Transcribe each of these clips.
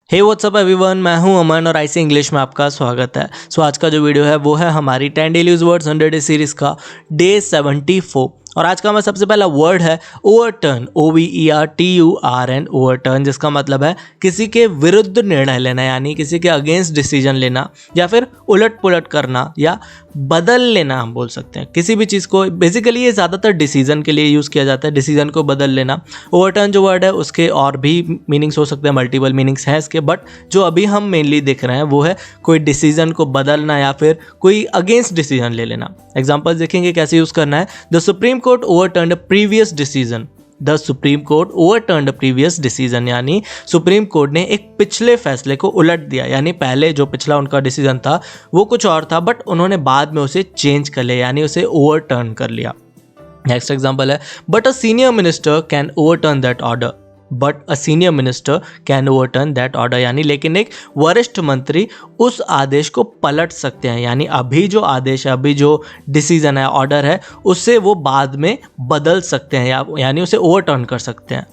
हे WhatsApp everyone, मैं हूं अमन और आईसी इंग्लिश में आपका स्वागत है। आज का जो वीडियो है वो है हमारी 10 daily use words 100 day series का डे 74 और आज का हमारा सबसे पहला वर्ड है ओवरटर्न। OVERTURN ओवरटर्न, जिसका मतलब है किसी के विरुद्ध निर्णय लेना, यानी किसी के अगेंस्ट डिसीजन लेना या फिर उलट पुलट करना या बदल लेना हम बोल सकते हैं किसी भी चीज़ को। बेसिकली ये ज़्यादातर डिसीजन के लिए यूज़ किया जाता है, डिसीजन को बदल लेना। ओवरटर्न जो वर्ड है उसके और भी मीनिंग्स हो सकते हैं, मल्टीपल मीनिंग्स हैं इसके, बट जो अभी हम मेनली देख रहे हैं वो है कोई डिसीजन को बदलना या फिर कोई अगेंस्ट डिसीजन ले लेना। एग्जाम्पल देखेंगे कैसे यूज़ करना है। The supreme court ओवरटर्न्ड a previous decision. The supreme court ओवरटर्न्ड a previous decision, यानी सुप्रीम कोर्ट ने एक पिछले फैसले को उलट दिया, यानी पहले जो पिछला उनका डिसीजन था वो कुछ और था बट उन्होंने बाद में उसे चेंज कर लिया, यानी उसे ओवरटर्न कर लिया। नेक्स्ट एग्जाम्पल है but a senior minister can overturn that order. But a senior minister can overturn that order, यानी लेकिन एक वरिष्ठ मंत्री उस आदेश को पलट सकते हैं, यानी अभी जो आदेश है, अभी जो डिसीजन है, ऑर्डर है, उससे वो बाद में बदल सकते हैं यानी उसे ओवरटर्न कर सकते हैं।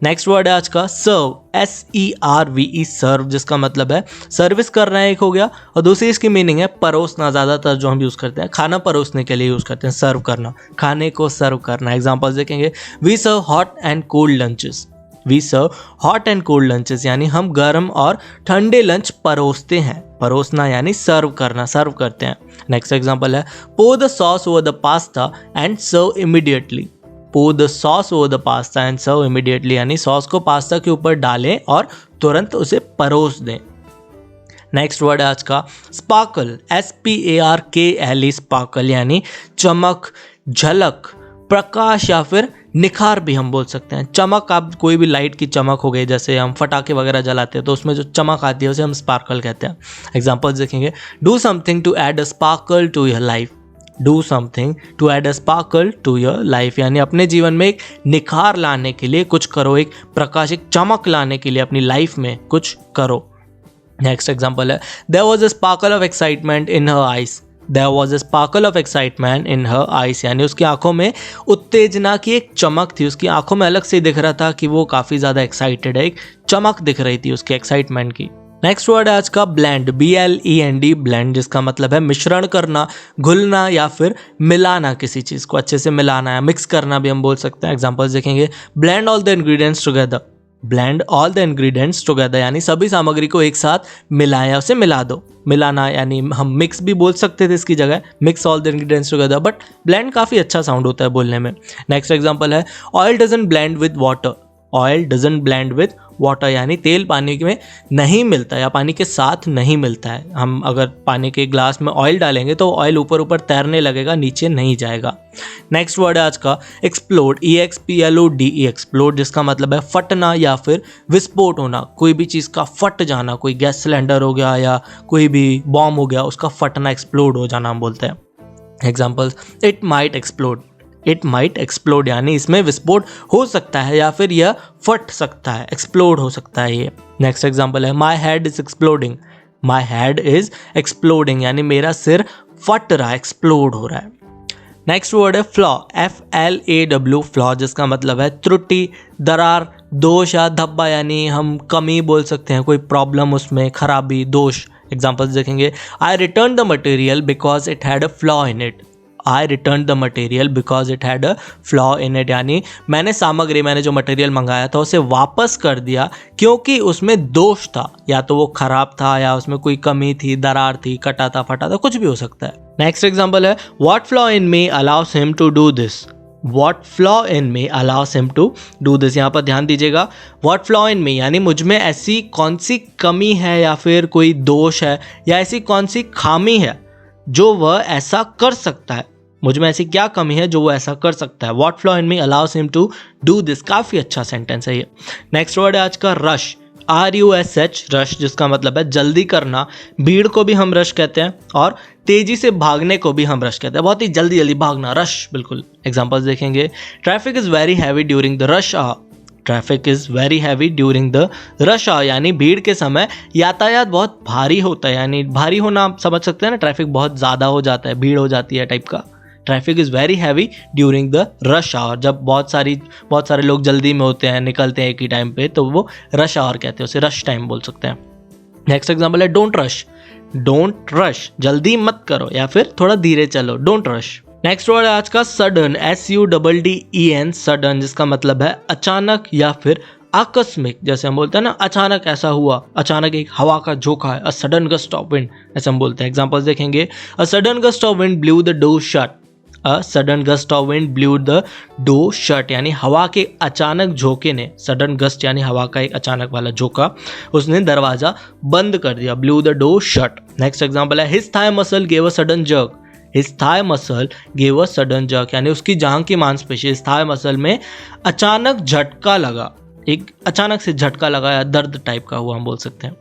नेक्स्ट वर्ड है आज का सर्व। SERVE सर्व, जिसका मतलब है सर्विस करना एक हो गया और दूसरी इसकी मीनिंग है परोसना। ज़्यादातर जो हम यूज़ करते हैं खाना परोसने के लिए यूज़ करते हैं, सर्व करना, खाने को सर्व करना। एग्जाम्पल्स देखेंगे। We serve hot and cold lunches. We serve hot and cold lunches, यानी हम गर्म और ठंडे लंच परोसते हैं। परोसना यानी सर्व करना, सर्व करते हैं। नेक्स्ट एग्जाम्पल है pour the sauce over the pasta and serve immediately। pour the sauce over the pasta and serve immediately, यानी सॉस को पास्ता के ऊपर डालें और तुरंत उसे परोस दें। नेक्स्ट वर्ड है आज का स्पार्कल। SPARKLE स्पार्कल, यानी चमक, झलक, प्रकाश या फिर निखार भी हम बोल सकते हैं। चमक, आप कोई भी लाइट की चमक हो गई, जैसे हम फटाके वगैरह जलाते हैं तो उसमें जो चमक आती है उसे हम स्पार्कल कहते हैं। एग्जाम्पल्स देखेंगे। Do something to add a sparkle to your life. Do something to add a sparkle to your life, यानी अपने जीवन में एक निखार लाने के लिए कुछ करो, एक प्रकाश, एक चमक लाने के लिए अपनी लाइफ में कुछ करो। नेक्स्ट एग्जाम्पल है there was a sparkle of excitement in her eyes. There was a sparkle of excitement in her eyes, यानी उसकी आंखों में उत्तेजना की एक चमक थी, उसकी आंखों में अलग से दिख रहा था कि वो काफ़ी ज़्यादा एक्साइटेड है, एक चमक दिख रही थी उसकी एक्साइटमेंट की। नेक्स्ट वर्ड है आज का ब्लेंड। BLEND ब्लेंड, जिसका मतलब है मिश्रण करना, घुलना या फिर मिलाना, किसी चीज़ को अच्छे से मिलाना या मिक्स करना भी हम बोल सकते हैं। एग्जाम्पल्स देखेंगे। Blend all the ingredients together. Blend all the ingredients together, यानी सभी सामग्री को एक साथ मिलाएं, उसे मिला दो। मिलाना यानी हम मिक्स भी बोल सकते थे इसकी जगह, mix all the ingredients together, but blend काफ़ी अच्छा साउंड होता है बोलने में। नेक्स्ट एग्जांपल है oil doesn't blend with water. Oil doesn't blend with water, यानी तेल पानी में नहीं मिलता या पानी के साथ नहीं मिलता है। हम अगर पानी के ग्लास में ऑयल डालेंगे तो ऑयल ऊपर ऊपर तैरने लगेगा, नीचे नहीं जाएगा। नेक्स्ट वर्ड है आज का एक्सप्लोड। EXPLODE एक्सप्लोड, जिसका मतलब है फटना या फिर विस्फोट होना, कोई भी चीज़ का फट जाना, कोई गैस सिलेंडर हो गया या कोई भी बॉम्ब हो गया, उसका फटना, एक्सप्लोड हो जाना हम बोलते हैं। Examples. It might explode. It might explode, यानी इसमें विस्फोट हो सकता है या फिर यह फट सकता है, एक्सप्लोड हो सकता है ये। नेक्स्ट एग्जाम्पल है my head is exploding. My head is exploding, यानी मेरा सिर फट रहा है, एक्सप्लोड हो रहा है। नेक्स्ट वर्ड है फ्लॉ। FLAW फ्लॉ, जिसका मतलब है त्रुटि, दरार, दोष या धब्बा, यानी हम कमी बोल सकते हैं, कोई प्रॉब्लम उसमें, खराबी, दोष। एग्जाम्पल्स देखेंगे। I return the material because it had a flaw in it. I return the material because it had a flaw in it, यानी मैंने जो मटेरियल मंगाया था उसे वापस कर दिया क्योंकि उसमें दोष था, या तो वो खराब था या उसमें कोई कमी थी, दरार थी, कटा था, फटा था, कुछ भी हो सकता है। नेक्स्ट एग्जाम्पल है what flaw in me allows him to do this. What flaw in me allows him to do this, यहाँ पर ध्यान दीजिएगा। What flaw in me, यानी मुझ में ऐसी कौन सी कमी है या फिर कोई दोष है या ऐसी कौन सी खामी है जो वह ऐसा कर सकता है। मुझ में ऐसी क्या कमी है जो वो ऐसा कर सकता है। What flaw in me allows him to do this, काफ़ी अच्छा सेंटेंस है ये। नेक्स्ट वर्ड है आज का रश। RUSH रश, जिसका मतलब है जल्दी करना। भीड़ को भी हम रश कहते हैं और तेजी से भागने को भी हम रश कहते हैं, बहुत ही जल्दी जल्दी भागना, रश, बिल्कुल। एग्जांपल्स देखेंगे। Traffic is very heavy during the rush hour. Traffic is very heavy during the rush hour, यानी भीड़ के समय यातायात बहुत भारी होता है, यानी भारी होना आप समझ सकते हैं ना, ट्रैफिक बहुत ज़्यादा हो जाता है, भीड़ हो जाती है टाइप का, traffic is very heavy during the rush hour, जब बहुत सारे लोग जल्दी में होते हैं, निकलते हैं एक ही टाइम पे, तो वो रश आवर कहते हैं, उसे रश टाइम बोल सकते हैं। नेक्स्ट एग्जाम्पल है डोंट रश। डोंट रश, जल्दी मत करो या फिर थोड़ा धीरे चलो, डोंट रश। नेक्स्ट वर्ड है आज का सडन, SUDDEN, सडन, जिसका मतलब है अचानक या फिर आकस्मिक। जैसे हम बोलते हैं ना, अचानक ऐसा हुआ, अचानक एक हवा का झोंका है, a sudden gust of wind, ऐसे हम बोलते हैं। एग्जांपल्स देखेंगे, a sudden gust of wind blue the door shut. A sudden gust of wind blue the door shut, यानी हवा के अचानक झोंके ने, सडन गस्ट यानी हवा का एक अचानक वाला झोंका, उसने दरवाजा बंद कर दिया, blew the door shut. Next example है his thigh muscle gave a sudden jerk. His thigh muscle gave a sudden jerk, यानी उसकी जांघ की मांसपेशी, हिज थाई मसल में अचानक झटका लगा, एक अचानक से झटका लगा या दर्द टाइप का हुआ, हम बोल सकते हैं।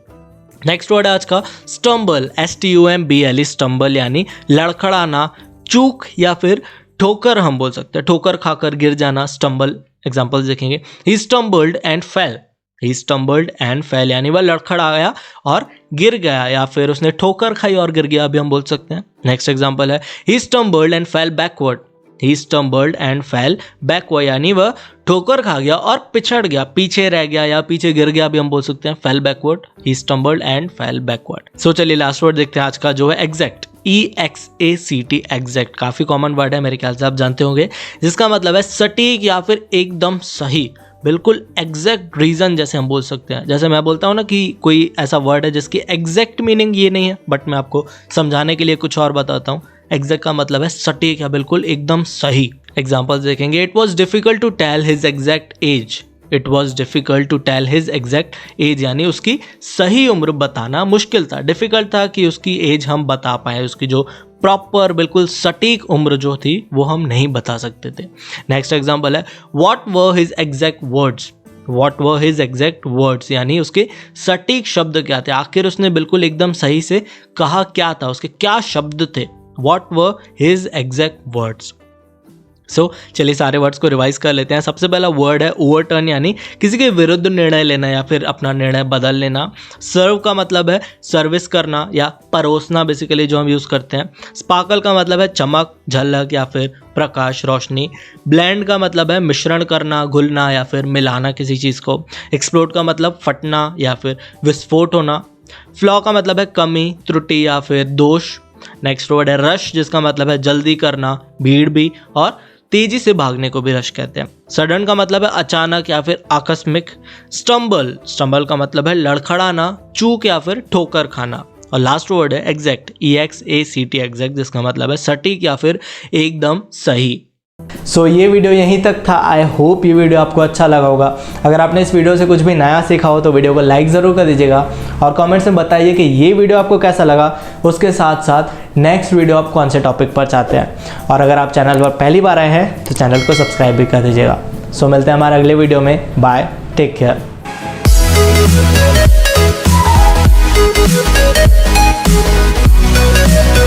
नेक्स्ट वर्ड है आज का स्टम्बल, STUMBL, स्टम्बल यानी लड़खड़ाना, चूक या फिर ठोकर, हम बोल सकते हैं, ठोकर खाकर गिर जाना, स्टम्बल। एग्जांपल्स देखेंगे, he stumbled and fell. He stumbled and fell यानी वह लड़खड़ाया और गिर गया, या फिर उसने ठोकर खाई और गिर गया भी हम बोल सकते हैं। नेक्स्ट एग्जांपल है he stumbled and fell backward. He stumbled and fell backward यानी वह ठोकर खा गया और पिछड़ गया, पीछे रह गया या पीछे गिर गया भी हम बोल सकते हैं, fell backward. He stumbled and fell backward. So चलिए लास्ट वर्ड देखते हैं आज का, जो है एग्जैक्ट, EXACT, एग्जैक्ट। काफी कॉमन वर्ड है, मेरे ख्याल से आप जानते होंगे, जिसका मतलब है सटीक या फिर एकदम सही, बिल्कुल एग्जैक्ट रीजन, जैसे हम बोल सकते हैं। जैसे मैं बोलता हूँ ना कि कोई ऐसा वर्ड है जिसकी एग्जैक्ट मीनिंग ये नहीं है, बट मैं आपको समझाने के लिए कुछ और बताता हूँ। एग्जैक्ट का मतलब है सटीक या बिल्कुल एकदम सही। एग्जाम्पल्स देखेंगे, it was difficult to tell his exact age. It was difficult to tell his exact age, यानी उसकी सही उम्र बताना मुश्किल था, डिफिकल्ट था कि उसकी एज हम बता पाए, उसकी जो प्रॉपर बिल्कुल सटीक उम्र जो थी वो हम नहीं बता सकते थे। नेक्स्ट एग्जाम्पल है what were his exact words. What were his exact words यानी उसके सटीक शब्द क्या थे, आखिर उसने बिल्कुल एकदम सही से कहा क्या था, उसके क्या शब्द थे। What were his exact words. So चलिए सारे वर्ड्स को रिवाइज कर लेते हैं। सबसे पहला वर्ड है ओवरटर्न, यानी किसी के विरुद्ध निर्णय लेना या फिर अपना निर्णय बदल लेना। सर्व का मतलब है सर्विस करना या परोसना, बेसिकली जो हम यूज़ करते हैं। स्पार्कल का मतलब है चमक, झलक या फिर प्रकाश, रोशनी। ब्लेंड का मतलब है मिश्रण करना, घुलना या फिर मिलाना किसी चीज़ को। एक्सप्लोड का मतलब फटना या फिर विस्फोट होना। फ्लॉ का मतलब है कमी, त्रुटि या फिर दोष। नेक्स्ट वर्ड है रश, जिसका मतलब है जल्दी करना, भीड़ भी, और तेजी से भागने को भी रश कहते हैं। सडन का मतलब है अचानक या फिर आकस्मिक। स्टम्बल का मतलब है लड़खड़ाना, चूक या फिर ठोकर खाना। और लास्ट वर्ड है एग्जैक्ट, EXACT, एग्जैक्ट, जिसका मतलब है सटीक या फिर एकदम सही। सो ये वीडियो यहीं तक था। आई होप ये वीडियो आपको अच्छा लगा होगा। अगर आपने इस वीडियो से कुछ भी नया सीखा हो तो वीडियो को लाइक ज़रूर कर दीजिएगा और कमेंट्स में बताइए कि ये वीडियो आपको कैसा लगा। उसके साथ साथ नेक्स्ट वीडियो आप कौन से टॉपिक पर चाहते हैं, और अगर आप चैनल पर पहली बार आए हैं तो चैनल को सब्सक्राइब भी कर दीजिएगा। सो मिलते हैं हमारे अगले वीडियो में। Bye, take care. Yeah.